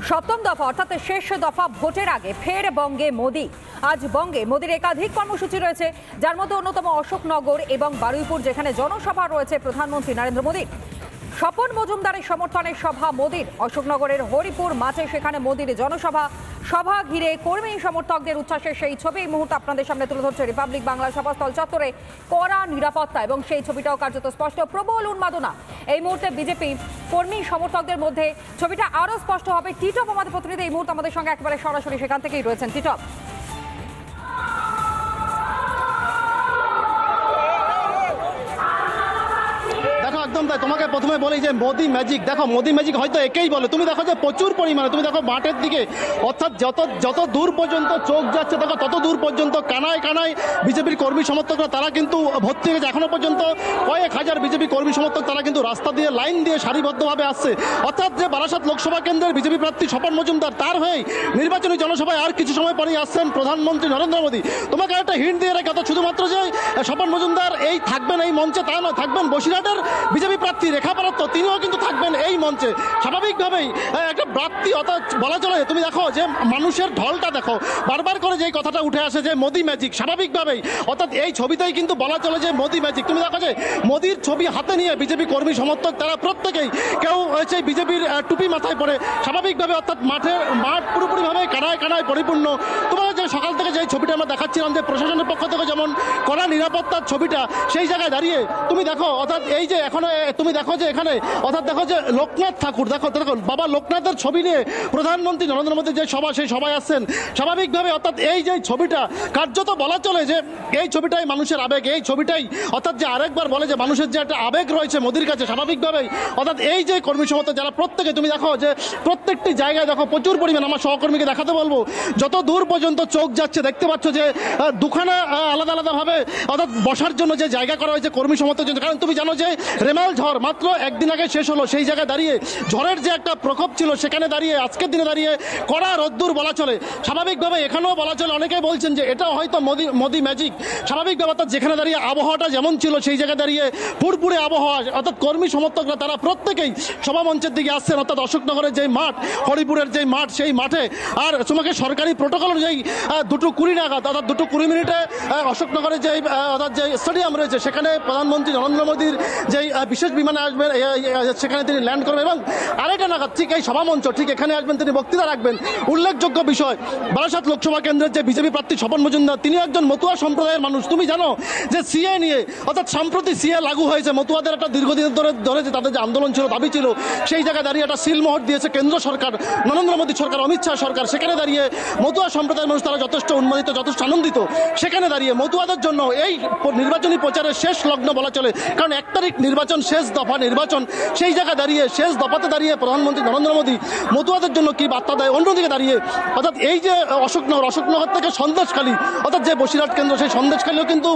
সপ্তম দফা অর্থাৎ শেষ দফা ভোটের আগে ফের বঙ্গে মোদি। আজ বঙ্গে মোদির একাধিক কর্মসূচি রয়েছে, যার মধ্যে অন্যতম অশোকনগর এবং বারুইপুর, যেখানে জনসভা রয়েছে প্রধানমন্ত্রী নরেন্দ্র মোদির। স্বপন মজুমদারের সমর্থনে সভা মোদির। অশোকনগরের হরিপুর মাঠে সেখানে মোদির জনসভা। সভা ঘিরে কর্মী সমর্থকদের উচ্ছ্বাসের সেই ছবি এই মুহূর্তে আপনাদের সামনে তুলে ধরছে রিপাবলিক বাংলা। সভাস্থল চত্বরে কড়া নিরাপত্তা এবং সেই ছবিটাও কার্যত স্পষ্ট। প্রবল উন্মাদনা এই মুহূর্তে বিজেপি কর্মী সমর্থকদের মধ্যে। ছবিটা আরও স্পষ্ট হবে। টিটপ আমাদের প্রতিনিধি এই মুহূর্তে আমাদের সঙ্গে একেবারে সরাসরি সেখান থেকেই রয়েছেন। টিটপ, একদম তাই। তোমাকে প্রথমে বলি যে মোদি ম্যাজিক, দেখো মোদি ম্যাজিক হয়তো একেই বলে। তুমি দেখো যে প্রচুর পরিমাণে, তুমি দেখো মাঠের দিকে, অর্থাৎ যত দূর পর্যন্ত চোখ যাচ্ছে দেখো তত দূর পর্যন্ত কানায় কানায় বিজেপির কর্মী সমর্থকরা তারা কিন্তু ভর্তি হয়ে গেছে। এখনো পর্যন্ত কয়েক হাজার বিজেপি কর্মী সমর্থক তারা কিন্তু রাস্তা দিয়ে লাইন দিয়ে সারিবদ্ধভাবে আসছে। অর্থাৎ যে বারাসাত লোকসভা কেন্দ্রের বিজেপি প্রার্থী স্বপন মজুমদার, তার হয়েই নির্বাচনী জনসভায় আর কিছু সময় পরেই আসছেন প্রধানমন্ত্রী নরেন্দ্র মোদী। তোমাকে একটা হিন্ট দিয়ে রেখে তো শুধুমাত্র যে স্বপন মজুমদার এই থাকবেন এই মঞ্চে তা নয়, থাকবেন বসিরহাটের বিজেপি প্রার্থী রেখা পারত্য, তিনিও কিন্তু থাকবেন এই মঞ্চে। স্বাভাবিকভাবেই একটা প্রার্থী, অর্থাৎ বলা চলে তুমি দেখো যে মানুষের ঢলটা দেখো, বারবার করে যে কথাটা উঠে আসে যে মোদি ম্যাজিক, স্বাভাবিকভাবেই অর্থাৎ এই ছবিতেই কিন্তু বলা চলে যে মোদি ম্যাজিক। তুমি দেখো যে মোদির ছবি হাতে নিয়ে বিজেপি কর্মী সমর্থক তারা প্রত্যেকেই, কেউ হচ্ছে বিজেপির টুপি মাথায় পরে স্বাভাবিকভাবে, অর্থাৎ মাঠ পুরোপুরিভাবে কানায় কানায় পরিপূর্ণ। তোমার যে সকাল থেকে যে ছবিটা আমরা দেখাচ্ছিলাম যে প্রশাসনের পক্ষ থেকে যেমন কড়া নিরাপত্তার ছবিটা, সেই জায়গায় দাঁড়িয়ে তুমি দেখো অর্থাৎ এই যে এখন তুমি দেখো যে এখানে অর্থাৎ দেখো যে লোকনাথ ঠাকুর, দেখো বাবা লোকনাথের ছবি নিয়ে প্রধানমন্ত্রী নরেন্দ্র মোদীর যে সভা, সেই সভায় আসছেন স্বাভাবিকভাবে। অর্থাৎ এই যে ছবিটা কার্যত বলা চলে যে এই ছবিটাই মানুষের আবেগ, এই ছবিটাই অর্থাৎ যে আরেকবার বলে যে মানুষের যে একটা আবেগ রয়েছে মোদির কাছে, স্বাভাবিকভাবেই অর্থাৎ এই যে কর্মী সমর্থক যারা প্রত্যেকে, তুমি দেখো যে প্রত্যেকটি জায়গায় দেখো প্রচুর পরিমাণ, আমার সহকর্মীকে দেখাতে বলবো, যত দূর পর্যন্ত চোখ যাচ্ছে দেখতে পাচ্ছ যে দুখানা আলাদা আলাদাভাবে অর্থাৎ বসার জন্য যে জায়গা করা হয়েছে কর্মী সমর্থকের জন্য। কারণ তুমি জানো যে রেমাল ঝড় মাত্র একদিন আগে শেষ হলো, সেই জায়গায় দাঁড়িয়ে ঝড়ের যে একটা প্রকোপ ছিল সেখানে দাঁড়িয়ে আজকের দিনে দাঁড়িয়ে কড়া রোদ্দুর বলা চলে। স্বাভাবিকভাবে এখানেও বলা চলে, অনেকেই বলছেন যে এটা হয়তো মোদি ম্যাজিক। স্বাভাবিকভাবে অর্থাৎ যেখানে দাঁড়িয়ে আবহাওয়াটা যেমন ছিল সেই জায়গায় দাঁড়িয়ে ফুরফুরে আবহাওয়া, অর্থাৎ কর্মী সমর্থকরা তারা প্রত্যেকেই সভামঞ্চের দিকে আসছেন। অর্থাৎ অশোকনগরের যেই মাঠ, হরিপুরের যেই মাঠ, সেই মাঠে আর তোমাকে সরকারি প্রোটোকল অনুযায়ী 2:20 নাগাদ অর্থাৎ 2:20 অশোকনগরের যেই অর্থাৎ যে স্টেডিয়াম রয়েছে সেখানে প্রধানমন্ত্রী নরেন্দ্র মোদীর যেই বিশেষ বিমানে আসবেন, সেখানে তিনি ল্যান্ড করবেন এবং 2:30 নাগাদ ঠিক এই সভামঞ্চ ঠিক এখানে আসবেন, তিনি বক্তৃতা রাখবেন। উল্লেখযোগ্য বিষয়, বারাসাত লোকসভা কেন্দ্রের যে বিজেপি প্রার্থী স্বপন মজুমদার, তিনি একজন মতুয়া সম্প্রদায়ের মানুষ। তুমি জানো যে সিএ নিয়ে অর্থাৎ সম্প্রতি সিএ লাগু হয়েছে, মতুয়াদের একটা দীর্ঘদিন ধরে যে তাদের যে আন্দোলন ছিল, দাবি ছিল, সেই জায়গায় দাঁড়িয়ে একটা সিলমোহর দিয়েছে কেন্দ্র সরকার, নরেন্দ্র মোদী সরকার, অমিত শাহ সরকার। সেখানে দাঁড়িয়ে মতুয়া সম্প্রদায়ের মানুষ তারা যথেষ্ট উন্মাদিত, যথেষ্ট আনন্দিত। সেখানে দাঁড়িয়ে মতুয়াদের জন্য এই নির্বাচনী প্রচারের শেষ লগ্ন বলা চলে, কারণ 1 তারিখ নির্বাচন, শেষ দফা নির্বাচন। সেই জায়গায় দাঁড়িয়ে শেষ দফাতে দাঁড়িয়ে প্রধানমন্ত্রী নরেন্দ্র মোদী মতুয়াদের জন্য কি বার্তা দেয়। অন্যদিকে দাঁড়িয়ে অর্থাৎ এই যে অশোকনগর থেকে সন্দেশখালী, অর্থাৎ যে বসিরহাট কেন্দ্র, সেই সন্দেশখালীও কিন্তু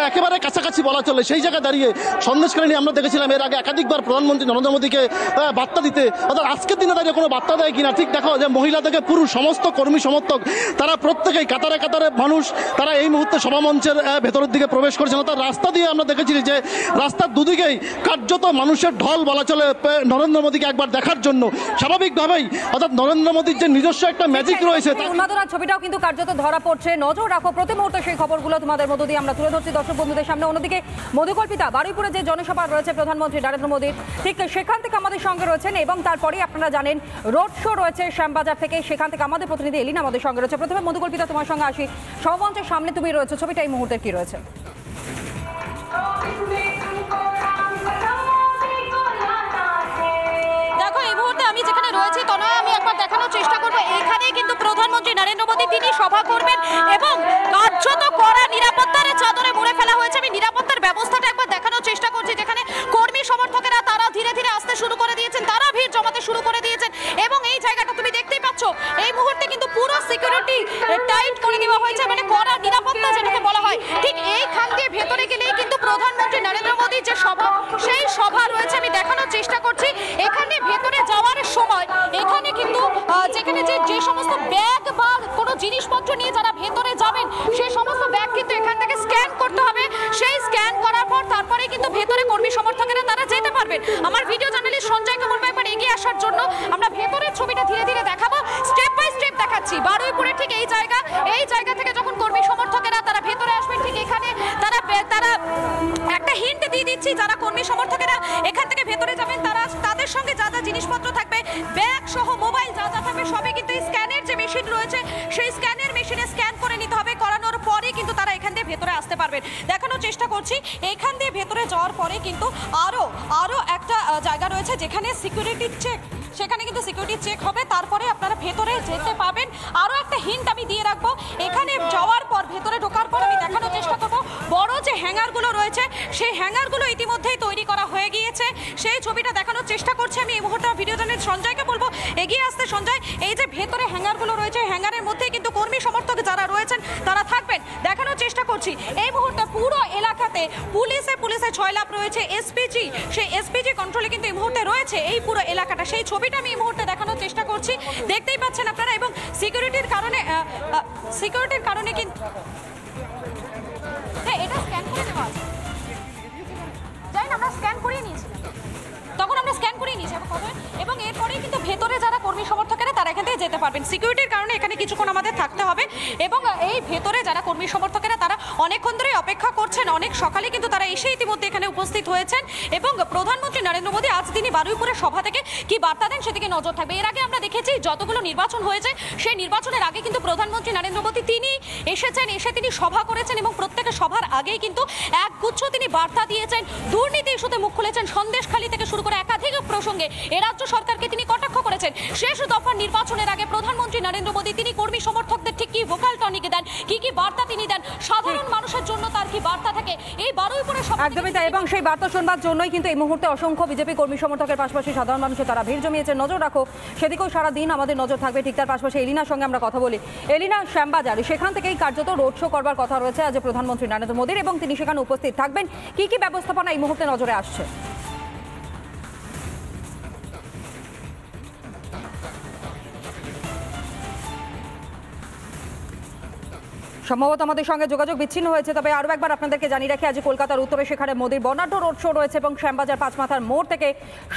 একেবারে কাছাকাছি বলা চলে। সেই জায়গায় দাঁড়িয়ে সন্দেশখালী নিয়ে আমরা দেখেছিলাম এর আগে একাধিকবার প্রধানমন্ত্রী নরেন্দ্র মোদীকে বার্তা দিতে, অর্থাৎ আজকের দিনে দাঁড়িয়ে কোনো বার্তা দেয় কিনা। ঠিক দেখো যে মহিলা থেকে পুরুষ সমস্ত কর্মী সমর্থক তারা প্রত্যেকেই কাতারে কাতারে মানুষ, তারা এই মুহূর্তে সভামঞ্চের ভেতরের দিকে প্রবেশ করছেন। অর্থাৎ রাস্তা দিয়ে আমরা দেখেছি যে রাস্তার দুদিকেই কার্যত মানুষের ঢল বলা চলে নরেন্দ্র মোদীকে একবার দেখার জন্য। স্বাভাবিকভাবেই অর্থাৎ নরেন্দ্র মোদীর যে নিজস্ব একটা ম্যাজিক রয়েছে, উন্মাদনার ছবিটাও কিন্তু কার্যত ধরা পড়ছে। নজর রাখো প্রতি মুহূর্তে সেই খবরগুলো তোমাদের মধ্য দিয়ে আমরা তুলে ধরছি দর্শক বন্ধুদের সামনে। অন্যদিকে মধুকল্পিতা বারুইপুরে যে জনসভা রয়েছে প্রধানমন্ত্রী নরেন্দ্র মোদীর, ঠিক সেখান থেকে আমাদের সঙ্গে রয়েছেন এবং তারপরেই আপনারা জানেন রোড শো রয়েছে শ্যামবাজার থেকে, সেখান থেকে আমাদের প্রতিনিধি এলিনা আমাদের সঙ্গে রয়েছে। প্রথমে মধুকল্পিতা তোমার সঙ্গে আসি, সভামঞ্চের সামনে তুমি রয়েছে, ছবিটা এই মুহূর্তে কি রয়েছে? দেখো এই মুহূর্তে আমি যেখানে রয়েছি তনয়, আমি একবার দেখানোর চেষ্টা করবো, এখানেই কিন্তু প্রধানমন্ত্রী নরেন্দ্র মোদী তিনি সভা করবেন এবং কার্যত কড়া নিরাপত্তার চাদরে মুড়ে ফেলা হয়েছে। আমি নিরাপত্তার ব্যবস্থাটা একবার দেখানোর চেষ্টা করছি, যেখানে কর্মী সমর্থকেরা তারা ধীরে ধীরে আসতে শুরু করে দিয়েছেন, তারা ভিড় জমাতে শুরু করে দিয়েছেন এবং এই জায়গাটা তুমি দেখতেই পাচ্ছ এই মুহূর্তে কিন্তু পুরো সিকিউরিটি টাইট করে দেওয়া হয়েছে, মানে কড়া নিরাপত্তা যেটাকে বলা হয়। ঠিক এইখান দিয়ে ভেতরে গেলেই কিন্তু প্রধানমন্ত্রী নরেন্দ্র মোদীর যে সভা, সেই সভা রয়েছে। আমি দেখানোর চেষ্টা করছি, এখানে ভেতরে যাওয়ার সময় এখানে কিন্তু যেখানে যে সমস্ত ব্যাগ বা কোনো জিনিসপত্র নিয়ে যারা ভেতরে যাবেন, সেই সমস্ত ব্যাগ কিন্তু এখান থেকে স্ক্যান করতে হবে। সেই স্ক্যান করার পর তারপরে কিন্তু ভেতরে কর্মী সমর্থকেরা তারা যেতে পারবেন। আমার ভিডিও জার্নালিস্ট সঞ্জয়কে বলবো একবার এগিয়ে আসার জন্য। আমরা জিনিসপত্র থাকবে, ব্যাগ সহ মোবাইল যা যা থাকবে সবই কিন্তু এই স্ক্যানের যে মেশিন রয়েছে সেই স্ক্যানের মেশিনে স্ক্যান করে নিতে হবে। করানোর পরে কিন্তু তারা এখান দিয়ে ভেতরে আসতে পারবেন। দেখানোর চেষ্টা করছি, এখান দিয়ে ভেতরে যাওয়ার পরে কিন্তু আরো একটা জায়গা রয়েছে যেখানে সিকিউরিটি চেক, সেখানে কিন্তু সিকিউরিটি চেক হবে, তারপরে আপনারা ভেতরে যেতে পাবেন। আরও একটা হিন্ট আমি দিয়ে রাখবো, এখানে যাওয়ার পর ভেতরে ঢোকার পর আমি দেখানোর চেষ্টা করবো বড় যে হ্যাঙ্গারগুলো রয়েছে সেই হ্যাঙ্গারগুলো ইতিমধ্যেই তৈরি করা হয়ে গিয়েছে। সেই ছবিটা দেখানোর চেষ্টা করছি আমি এই মুহূর্তে। ভিডিও জার্নালিস্ট সঞ্জয়কে বলবো এগিয়ে আসতে। সঞ্জয়, এই যে ভেতরে হ্যাঙ্গারগুলো রয়েছে, হ্যাঙ্গারের মধ্যেই কিন্তু কর্মী সমর্থক যারা রয়েছেন তারা থাকবেন। দেখানোর চেষ্টা করছি এই মুহূর্তে পুরো এলাকাতে পুলিশে ছয়লাভ রয়েছে, এসপিজি, সেই এসপিজি কন্ট্রোলে কিন্তু এই মুহূর্তে রয়েছে এই পুরো এলাকাটা। সেই ছবিটা আমি এই মুহূর্তে দেখানোর চেষ্টা করছি, দেখতেই পাচ্ছেন আপনারা। এবং সিকিউরিটির কারণে কিন্তু এটা স্ক্যান করে নেওয়া আছে, জানি না, আমরা স্ক্যান করিয়ে নিয়েছি, তখন আমরা স্ক্যান করিয়ে নিয়েছি এবং এরপরেই কিন্তু ভেতরে যারা কর্মী সমর্থকেরা তারা এখান থেকে যেতে পারবেন। সিকিউরিটির কারণে এখানে কিছুক্ষণ আমাদের থাকতে হবে এবং এই ভেতরে যারা কর্মী সমর্থকেরা তারা অনেকক্ষণ ধরে অপেক্ষা করছেন, অনেক সকালে কিন্তু তারা এসে ইতিমধ্যে এখানে উপস্থিত হয়েছেন এবং প্রধানমন্ত্রী নরেন্দ্র মোদী আজ তিনি বারুইপুরের সভা থেকে কি বার্তা দেন সেদিকে নজর থাকবে। এর আগে আমরা দেখেছি যতগুলো নির্বাচন হয়েছে সেই নির্বাচনের আগে কিন্তু প্রধানমন্ত্রী নরেন্দ্র মোদী তিনি এসেছেন, এসে তিনি সভা করেছেন এবং প্রত্যেক সভার আগেই কিন্তু একগুচ্ছ তিনি বার্তা দিয়েছেন, দুর্নীতি ইস্যুতে মুখ খুলেছেন, সন্দেশখালী থেকে শুরু করে একাধিক প্রসঙ্গে এ রাজ্য সরকারকে তিনি কটাক্ষ করেছেন। শেষ দফার নির্বাচনের আগে প্রধানমন্ত্রী নরেন্দ্র মোদী তিনি কর্মী সমর্থকদের ঠিক কি ভোকাল টনিকে দেন, কি বার্তা তিনি দেন, সাধারণ মানুষের জন্য তার কি বার্তা থাকে, এই বারুইপুরে একদমই তাই। এবং সেই বার্তা শুনবার জন্যই কিন্তু এই মুহূর্তে অসংখ্য বিজেপি কর্মী সমর্থকের পাশাপাশি সাধারণ মানুষের তারা ভিড় জমিয়েছে। নজর রাখো, সেদিকেও সারাদিন আমাদের নজর থাকবে। ঠিক তার পাশাপাশি এলিনার সঙ্গে আমরা কথা বলি। এলিনা, শ্যামবাজার সেখান থেকেই কার্যত রোড শো করবার কথা রয়েছে আজ প্রধানমন্ত্রী নরেন্দ্র মোদীর এবং তিনি সেখানে উপস্থিত থাকবেন। কি ব্যবস্থাপনা এই মুহূর্তে নজরে আসছে? সম্ভবত আমাদের সঙ্গে যোগাযোগ বিচ্ছিন্ন হয়েছে, তবে আরও একবার আপনাদেরকে জানিয়ে রাখি আজ কলকাতার উত্তরে সেখানে মোদীর বর্ণাঢ্য রোড শো রয়েছে এবং শ্যামবাজার পাঁচমাথার মোড় থেকে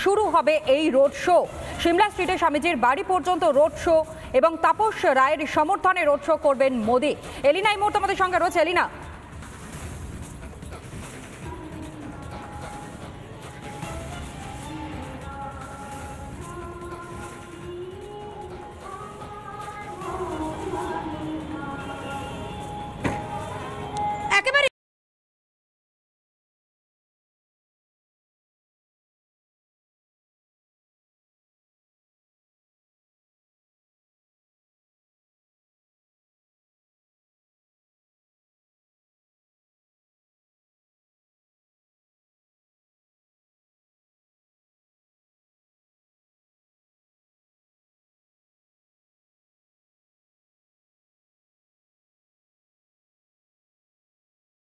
শুরু হবে এই রোড শো। সিমলা স্ট্রিটে স্বামীজির বাড়ি পর্যন্ত রোড শো এবং তাপস রায়ের সমর্থনে রোড শো করবেন মোদী। এলিনা এই মুহূর্তে আমাদের সঙ্গে রয়েছে। এলিনা,